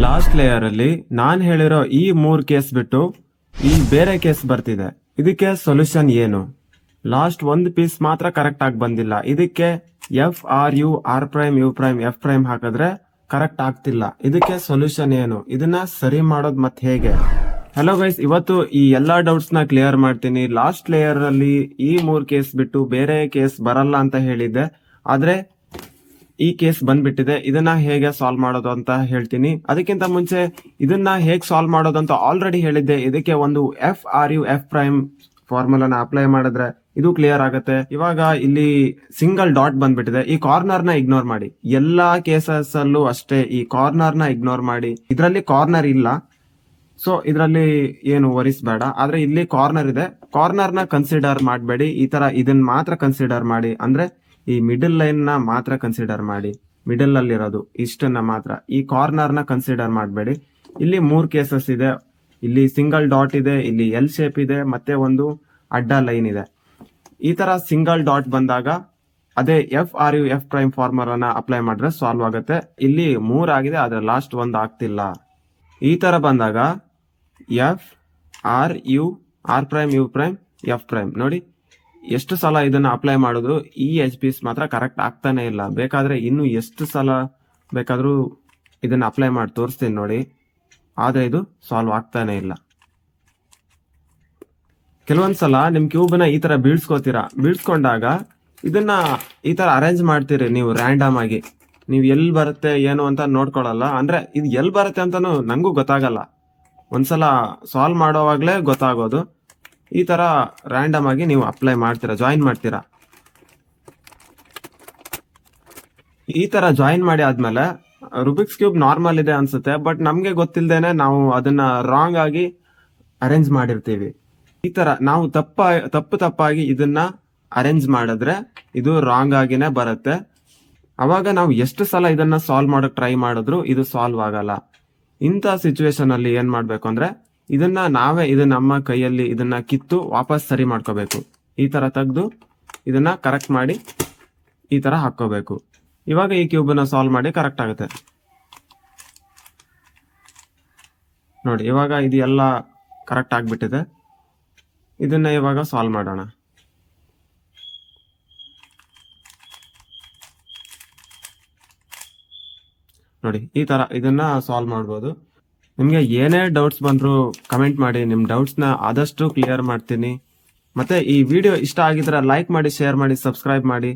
Last layer ಅಲ್ಲಿ ನಾನ್ ಹೇಳಿರೋ ಈ 3 ಕೇಸ್ ಬಿಟ್ಟು ಈ ಬೇರೆ ಕೇಸ್ ಬರ್ತಿದೆ. ಇದಕ್ಕೆ ಸೊಲ್ಯೂಷನ್ ಏನು? ಲಾಸ್ಟ್ ಒಂದು ಪೀಸ್ ಮಾತ್ರ ಕರೆಕ್ಟ್ ಆಗಿ ಬಂದಿಲ್ಲ. ಇದಕ್ಕೆ F R U R prime U prime F prime ಹಾಕಿದ್ರೆ ಕರೆಕ್ಟ್ ಆಗ್ತಿಲ್ಲ. ಇದಕ್ಕೆ ಸೊಲ್ಯೂಷನ್ ಏನು? ಇದನ್ನ ಸರಿ ಮಾಡೋದ್ ಮತ್ತೆ ಹೇಗೆ? ಹಲೋ ಗೈಸ್, ಇವತ್ತು ಈ ಎಲ್ಲಾ ಡೌಟ್ಸ್ ನ ಕ್ಲಿಯರ್ ಮಾಡ್ತೀನಿ. ಲಾಸ್ಟ್ ಲೇಯರ್ ಅಲ್ಲಿ ಈ 3 ಕೇಸ್ ಬಿಟ್ಟು ಬೇರೆ ಕೇಸ್ ಬರಲ್ಲ ಅಂತ ಹೇಳಿದ್ದೆ, ಆದ್ರೆ ಈ ಕೇಸ್ ಬಂದ್ಬಿಟ್ಟಿದೆ. ಇದನ್ನ ಹೇಗೆ ಸಾಲ್ವ್ ಮಾಡೋದು ಅಂತ ಹೇಳ್ತೀನಿ. ಅದಕ್ಕಿಂತ ಮುಂಚೆ ಇದನ್ನ ಹೇಗೆ ಸಾಲ್ವ್ ಮಾಡೋದು ಅಂತ ಆಲ್ರೆಡಿ ಹೇಳಿದ್ದೆ. ಇದಕ್ಕೆ ಒಂದು F R U F prime ಫಾರ್ಮುಲಾನ ಅಪ್ಲೈ ಮಾಡಿದ್ರೆ ಇದು ಕ್ಲಿಯರ್ ಆಗುತ್ತೆ. ಇವಾಗ ಇಲ್ಲಿ ಸಿಂಗಲ್ ಡಾಟ್ ಬಂದ್ಬಿಟ್ಟಿದೆ. ಈ ಕಾರ್ನರ್ ನ ಇಗ್ನೋರ್ ಮಾಡಿ. ಎಲ್ಲಾ ಕೇಸಸ್ ಅಲ್ಲೂ ಅಷ್ಟೇ ಈ ಕಾರ್ನರ್ ನ ಇಗ್ನೋರ್ ಮಾಡಿ. ಇದರಲ್ಲಿ ಕಾರ್ನರ್ ಇಲ್ಲ, ಸೊ ಇದರಲ್ಲಿ ಏನು ವರಿಸ್ ಬೇಡ. ಆದ್ರೆ ಇಲ್ಲಿ ಕಾರ್ನರ್ ಇದೆ, ಕಾರ್ನರ್ ನ ಕನ್ಸಿಡರ್ ಮಾಡಬೇಡಿ. ಈ ತರ ಇದನ್ನ ಮಾತ್ರ ಕನ್ಸಿಡರ್ ಮಾಡಿ. ಅಂದ್ರೆ ಈ ಮಿಡಲ್ ಲೈನ್ ನ ಮಾತ್ರ ಕನ್ಸಿಡರ್ ಮಾಡಿ. ಮಿಡಲ್ ಅಲ್ಲಿ ಇರೋದು ಇಷ್ಟನ್ನ ಮಾತ್ರ, ಈ ಕಾರ್ನರ್ ನ ಕನ್ಸಿಡರ್ ಮಾಡಬೇಡಿ. ಇಲ್ಲಿ 3 ಕೇಸಸ್ ಇದೆ. ಇಲ್ಲಿ ಸಿಂಗಲ್ ಡಾಟ್ ಇದೆ, ಇಲ್ಲಿ ಎಲ್ ಶೇಪ್ ಇದೆ, ಮತ್ತೆ ಒಂದು ಅಡ್ಡ ಲೈನ್ ಇದೆ. ಈ ತರ ಸಿಂಗಲ್ ಡಾಟ್ ಬಂದಾಗ ಅದೇ F R U F prime ಫಾರ್ಮುಲಾನ ಅಪ್ಲೈ ಮಾಡಿದ್ರೆ ಸಾಲ್ವ್ ಆಗುತ್ತೆ. ಇಲ್ಲಿ 3 ಆಗಿದೆ, ಆದ್ರೆ ಲಾಸ್ಟ್ ಒಂದು ಆಗ್ತಿಲ್ಲ. ಈ ತರ ಬಂದಾಗ F R U R prime U prime F prime ನೋಡಿ, ಎಷ್ಟು ಸಲ ಇದನ್ನ ಅಪ್ಲೈ ಮಾಡಿದ್ರು ಈ ಎಚ್ ಪೀಸ್ ಮಾತ್ರ ಕರೆಕ್ಟ್ ಆಗ್ತಾನೆ ಇಲ್ಲ. ಬೇಕಾದ್ರೆ ಇನ್ನು ಎಷ್ಟು ಸಲ ಬೇಕಾದ್ರೂ ಇದನ್ನ ಅಪ್ಲೈ ಮಾಡಿ ತೋರಿಸ್ತೀನಿ ನೋಡಿ, ಆದ್ರೆ ಇದು ಸಾಲ್ವ್ ಆಗ್ತಾನೆ ಇಲ್ಲ. ಕೆಲವೊಂದ್ಸಲ ನಿಮ್ ಕ್ಯೂಬ್ನ ಈ ತರ ಬೀಳ್ಸ್ಕೊಂಡಾಗ ಇದನ್ನ ಈ ತರ ಅರೇಂಜ್ ಮಾಡ್ತೀರಿ ನೀವು ರ್ಯಾಂಡಮ್ ಆಗಿ. ನೀವು ಎಲ್ಲಿ ಬರುತ್ತೆ ಏನು ಅಂತ ನೋಡ್ಕೊಳಲ್ಲ. ಅಂದ್ರೆ ಇದು ಎಲ್ಲಿ ಬರುತ್ತೆ ಅಂತಾನು ನಂಗೂ ಗೊತ್ತಾಗಲ್ಲ. ಒಂದ್ಸಲ ಸಾಲ್ವ್ ಮಾಡೋವಾಗ್ಲೇ ಗೊತ್ತಾಗೋದು. ಈ ತರ ರ್ಯಾಂಡಮ್ ಆಗಿ ನೀವು ಅಪ್ಲೈ ಮಾಡ್ತೀರಾ, ಜಾಯಿನ್ ಮಾಡ್ತೀರಾ. ಈ ತರ ಜಾಯಿನ್ ಮಾಡಿ ಆದ್ಮೇಲೆ ರುಬಿಕ್ಸ್ ಕ್ಯೂಬ್ ನಾರ್ಮಲ್ ಇದೆ ಅನ್ಸುತ್ತೆ, ಬಟ್ ನಮ್ಗೆ ಗೊತ್ತಿಲ್ದೇನೆ ನಾವು ಅದನ್ನ ರಾಂಗ್ ಆಗಿ ಅರೇಂಜ್ ಮಾಡಿರ್ತೀವಿ. ಈ ತರ ನಾವು ತಪ್ಪಾಗಿ ಇದನ್ನ ಅರೇಂಜ್ ಮಾಡಿದ್ರೆ ಇದು ರಾಂಗ್ ಆಗಿನೇ ಬರುತ್ತೆ. ಅವಾಗ ನಾವು ಎಷ್ಟು ಸಲ ಇದನ್ನ ಸಾಲ್ವ್ ಮಾಡಕ್ ಟ್ರೈ ಮಾಡಿದ್ರು ಇದು ಸಾಲ್ವ್ ಆಗಲ್ಲ. ಇಂಥ ಸಿಚುವೇಶನ್ ಅಲ್ಲಿ ಏನ್ ಮಾಡ್ಬೇಕು ಅಂದ್ರೆ ಇದನ್ನ ನಾವೇ ನಮ್ಮ ಕೈಯಲ್ಲಿ ಇದನ್ನ ಕಿತ್ತು ವಾಪಸ್ ಸರಿ ಮಾಡ್ಕೋಬೇಕು. ಈ ತರ ತೆಗೆದು ಇದನ್ನ ಕರೆಕ್ಟ್ ಮಾಡಿ ಈ ತರ ಹಾಕೋಬೇಕು. ಇವಾಗ ಈ ಕ್ಯೂಬ್ ನ ಸಾಲ್ವ್ ಮಾಡಿ ಕರೆಕ್ಟ್ ಆಗುತ್ತೆ ನೋಡಿ. ಇವಾಗ ಇದು ಎಲ್ಲ ಕರೆಕ್ಟ್ ಆಗ್ಬಿಟ್ಟಿದೆ. ಇದನ್ನ ಇವಾಗ ಸಾಲ್ವ್ ಮಾಡೋಣ. ನೋಡಿ, ಈ ತರ ಇದನ್ನ ಸಾಲ್ವ್ ಮಾಡ್ಬೋದು. ನಿಮ್ಗೆ ಏನೇ ಡೌಟ್ಸ್ ಬಂದ್ರು ಕಮೆಂಟ್ ಮಾಡಿ. ನಿಮ್ ಡೌಟ್ಸ್ ನ ಆದಷ್ಟು ಕ್ಲಿಯರ್ ಮಾಡ್ತೀನಿ. ಮತ್ತೆ ಈ ವಿಡಿಯೋ ಇಷ್ಟ ಆಗಿದ್ರೆ ಲೈಕ್ ಮಾಡಿ, ಶೇರ್ ಮಾಡಿ, ಸಬ್ಸ್ಕ್ರೈಬ್ ಮಾಡಿ.